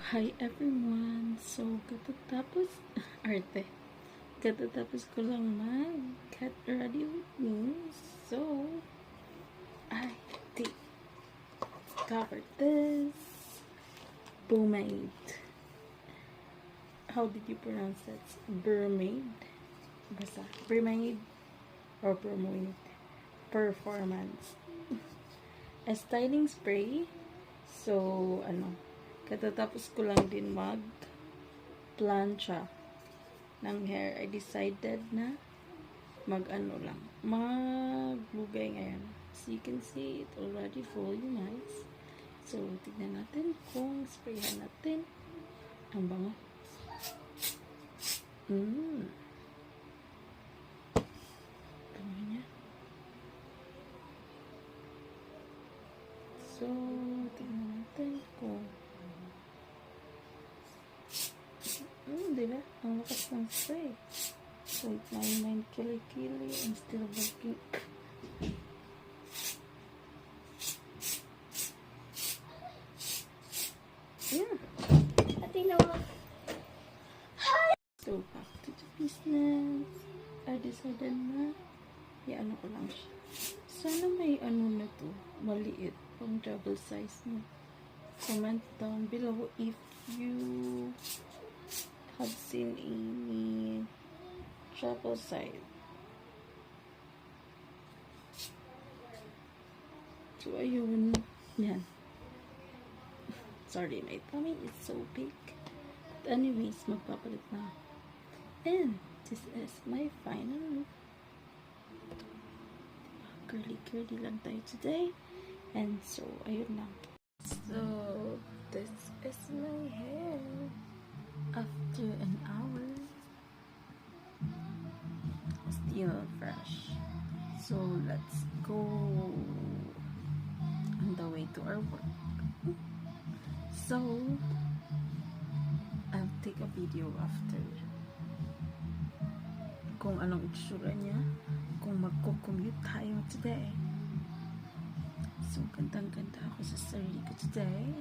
Hi everyone! So, arte, katatapos ko lang mag-get ready with me. So, I did cover this pomade. How did you pronounce that? Bromade? Basta, bromade or bromade? Performance. A styling spray. So, katatapos ko lang din plancha ng hair. I decided na maglugay ngayon. So you can see it already fully nice. So tignan natin kung sprayhan natin. Ang bango. Bango niya. So tignan natin kung diba? Ang lakas ng spray. 0.99 kili-kili and still working. Yeah. So, back to the business. I decided na i-ano ko lang siya. Sana may na to. Maliit. Pang double size mo. Comment down below if you have seen any travel size. So, ayun. Yan. Sorry, my tummy is so big. But anyways, magpapalit na. And this is my final look. Curly lang tayo today. And so, ayun na. So, this is my hair. After an hour, still fresh. So let's go on the way to our work. So I'll take a video after kung anong itsura niya kung magko-commute tayo today. So gandang-ganda ako sa sarili ko today.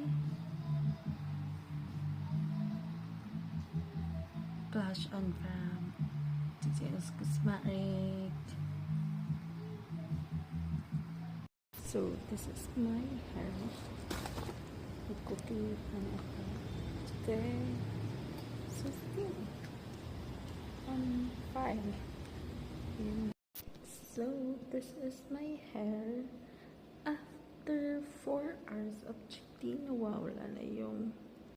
Blush on from Details Cosmetic. So this is my hair. Cooking ako today. So still on fire. So this is my hair after 4 hours of cheating. Nawawala na yung